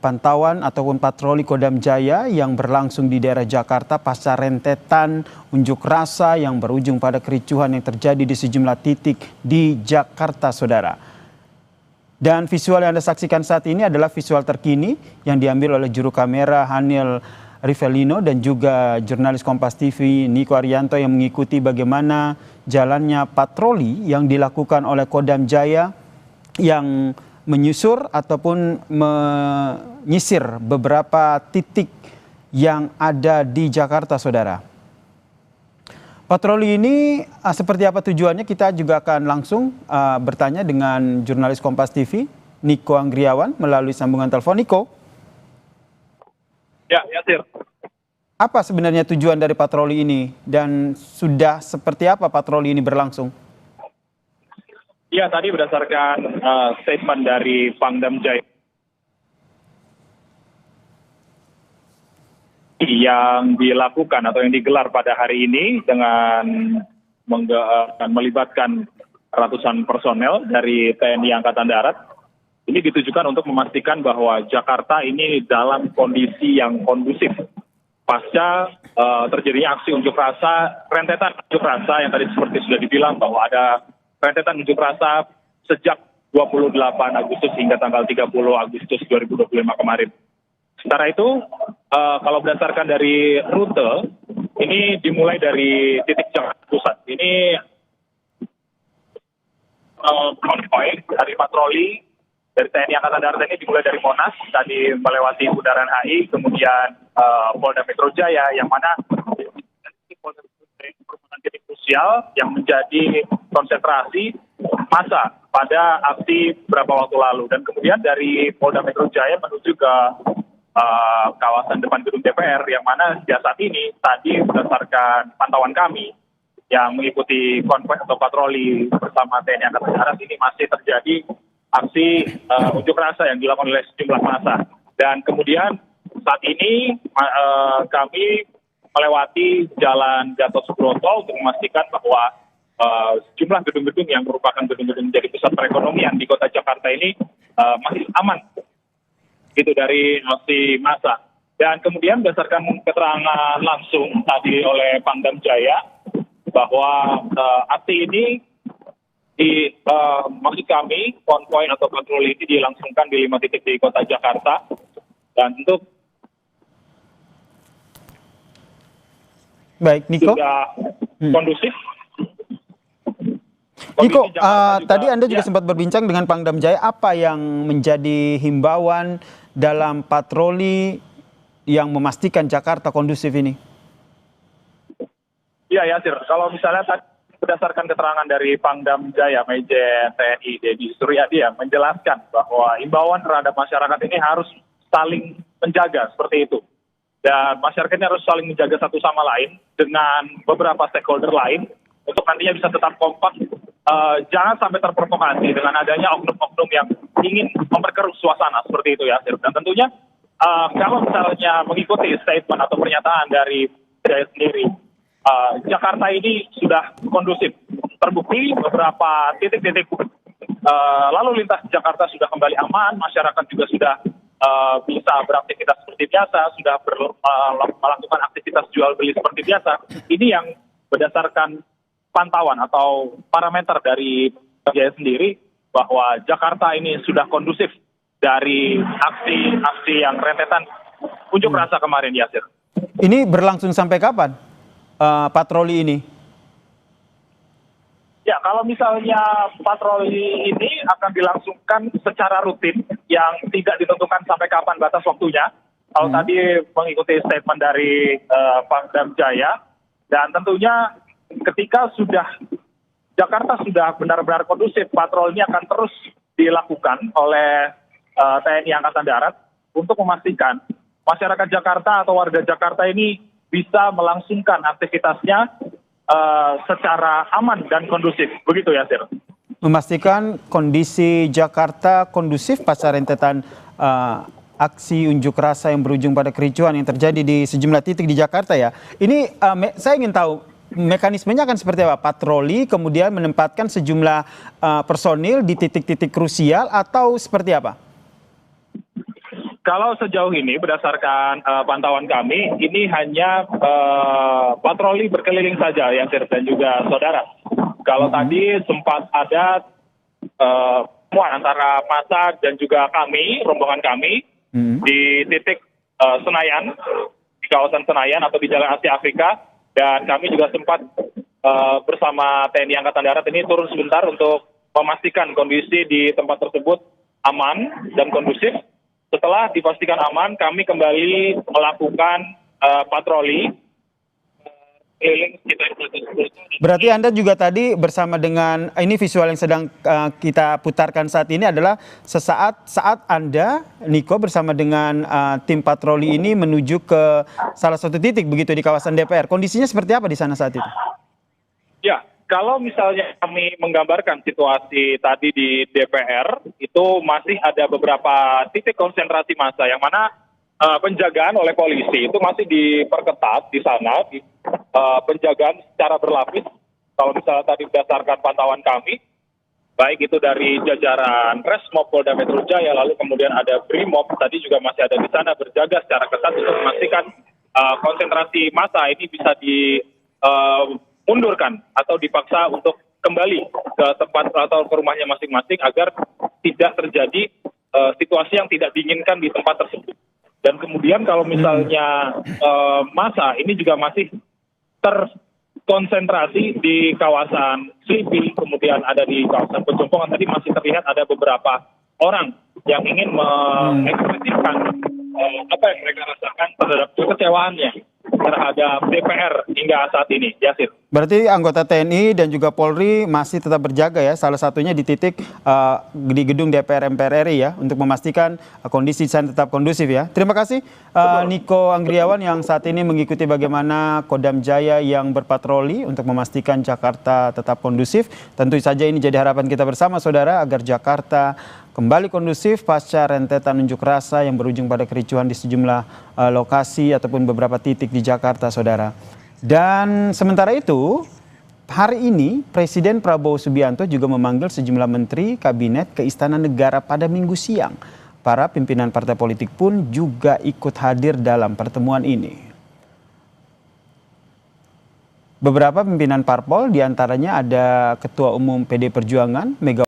pantauan ataupun patroli Kodam Jaya yang berlangsung di daerah Jakarta pasca rentetan unjuk rasa yang berujung pada kericuhan yang terjadi di sejumlah titik di Jakarta, saudara. Dan visual yang Anda saksikan saat ini adalah visual terkini yang diambil oleh juru kamera Hanil Rivelino dan juga jurnalis Kompas TV Niko Arianto yang mengikuti bagaimana jalannya patroli yang dilakukan oleh Kodam Jaya yang menyusur ataupun menyisir beberapa titik yang ada di Jakarta, saudara. Patroli ini seperti apa tujuannya? Kita juga akan langsung bertanya dengan jurnalis Kompas TV Niko Anggriawan melalui sambungan telepon. Niko. Ya, Yasir. Apa sebenarnya tujuan dari patroli ini dan sudah seperti apa patroli ini berlangsung? Ya, tadi berdasarkan statement dari Pangdam Jaya yang dilakukan atau yang digelar pada hari ini dengan melibatkan ratusan personel dari TNI Angkatan Darat, ini ditujukan untuk memastikan bahwa Jakarta ini dalam kondisi yang kondusif pasca terjadinya aksi unjuk rasa, rentetan unjuk rasa yang tadi seperti sudah dibilang bahwa ada rentetan unjuk rasa sejak 28 Agustus hingga tanggal 30 Agustus 2025 kemarin. Sementara itu, kalau berdasarkan dari rute, ini dimulai dari titik Jakarta Pusat. Ini konvoy dari patroli dari TNI Angkatan Darat ini dimulai dari Monas, tadi melewati Bundaran HI, kemudian Polda Metro Jaya, yang mana merupakan titik krusial yang menjadi konsentrasi massa pada aksi beberapa waktu lalu. Dan kemudian dari Polda Metro Jaya menuju ke kawasan depan gedung DPR, yang mana sejak saat ini tadi berdasarkan pantauan kami yang mengikuti konvoy atau patroli bersama TNI Angkatan Darat, ini masih terjadi aksi unjuk rasa yang dilakukan oleh sejumlah massa. Dan kemudian saat ini kami melewati Jalan Gatot Subroto untuk memastikan bahwa sejumlah gedung-gedung yang merupakan gedung-gedung menjadi pusat perekonomian di kota Jakarta ini masih aman gitu dari aksi massa. Dan kemudian berdasarkan keterangan langsung tadi oleh Pangdam Jaya bahwa aksi ini maksud kami konvoy atau patroli ini dilangsungkan di 5 titik di kota Jakarta, dan untuk baik, Niko. Sudah kondusif. Niko, tadi Anda juga sempat berbincang dengan Pangdam Jaya. Apa yang menjadi himbauan dalam patroli yang memastikan Jakarta kondusif ini? Iya, Yasir. Kalau misalnya tadi berdasarkan keterangan dari Pangdam Jaya, Majen TNI Dedi Suryadi menjelaskan bahwa himbauan terhadap masyarakat ini harus saling menjaga seperti itu. Dan masyarakat ini harus saling menjaga satu sama lain dengan beberapa stakeholder lain untuk nantinya bisa tetap kompak. Jangan sampai terprovokasi dengan adanya oknum-oknum yang ingin memperkeruh suasana seperti itu, ya. Dan tentunya kalau misalnya mengikuti statement atau pernyataan dari Jaya sendiri, Jakarta ini sudah kondusif. Terbukti beberapa titik-titik lalu lintas Jakarta sudah kembali aman, masyarakat juga sudah bisa beraktivitas seperti biasa, sudah melakukan aktivitas jual beli seperti biasa. Ini yang berdasarkan pantauan atau parameter dari Jaya sendiri bahwa Jakarta ini sudah kondusif dari aksi yang rentetan unjuk rasa kemarin, Yasir. Ini berlangsung sampai kapan patroli ini? Ya, kalau misalnya patroli ini akan dilangsungkan secara rutin yang tidak ditentukan sampai kapan batas waktunya. Kalau tadi mengikuti statement dari Pangdam Jaya, dan tentunya ketika Jakarta sudah benar-benar kondusif, patroli ini akan terus dilakukan oleh TNI Angkatan Darat untuk memastikan masyarakat Jakarta atau warga Jakarta ini bisa melangsungkan aktivitasnya secara aman dan kondusif. Begitu, ya, Sir. Memastikan kondisi Jakarta kondusif pasca rentetan aksi unjuk rasa yang berujung pada kericuhan yang terjadi di sejumlah titik di Jakarta, ya. Ini saya ingin tahu mekanismenya akan seperti apa? Patroli kemudian menempatkan sejumlah personil di titik-titik krusial atau seperti apa? Kalau sejauh ini berdasarkan pantauan kami, ini hanya patroli berkeliling saja yang dan juga saudara. Kalau tadi sempat ada pertemuan antara massa dan juga kami, rombongan kami, di titik Senayan, di kawasan Senayan atau di Jalan Asia Afrika, dan kami juga sempat bersama TNI Angkatan Darat ini turun sebentar untuk memastikan kondisi di tempat tersebut aman dan kondusif. Setelah dipastikan aman, kami kembali melakukan patroli keliling sekitar. Berarti Anda juga tadi bersama dengan ini visual yang sedang kita putarkan saat ini adalah saat Anda, Niko, bersama dengan tim patroli ini menuju ke salah satu titik begitu di kawasan DPR. Kondisinya seperti apa di sana saat itu? Ya, kalau misalnya kami menggambarkan situasi tadi di DPR, itu masih ada beberapa titik konsentrasi massa yang mana penjagaan oleh polisi itu masih diperketat di sana, penjagaan secara berlapis. Kalau misalnya tadi berdasarkan pantauan kami, baik itu dari jajaran Resmob Polda Metro Jaya, lalu kemudian ada Brimob, tadi juga masih ada di sana berjaga secara ketat untuk memastikan konsentrasi massa ini bisa mundurkan atau dipaksa untuk kembali ke tempat atau ke rumahnya masing-masing agar tidak terjadi situasi yang tidak diinginkan di tempat tersebut. Dan kemudian kalau misalnya massa ini juga masih terkonsentrasi di kawasan Slipi, kemudian ada di kawasan Pejompongan, tadi masih terlihat ada beberapa orang yang ingin mengekspresikan apa yang mereka rasakan terhadap kekecewaannya terhadap DPR hingga saat ini, Yasir. Berarti anggota TNI dan juga Polri masih tetap berjaga ya, salah satunya di titik di gedung DPR MPR RI ya, untuk memastikan kondisi di sana tetap kondusif ya. Terima kasih Niko Anggriawan yang saat ini mengikuti bagaimana Kodam Jaya yang berpatroli untuk memastikan Jakarta tetap kondusif. Tentu saja ini jadi harapan kita bersama saudara agar Jakarta kembali kondusif pasca rentetan unjuk rasa yang berujung pada kericuhan di sejumlah lokasi ataupun beberapa titik di Jakarta, saudara. Dan sementara itu, hari ini Presiden Prabowo Subianto juga memanggil sejumlah menteri kabinet ke Istana Negara pada Minggu siang. Para pimpinan partai politik pun juga ikut hadir dalam pertemuan ini. Beberapa pimpinan parpol diantaranya ada Ketua Umum PD Perjuangan, Megawati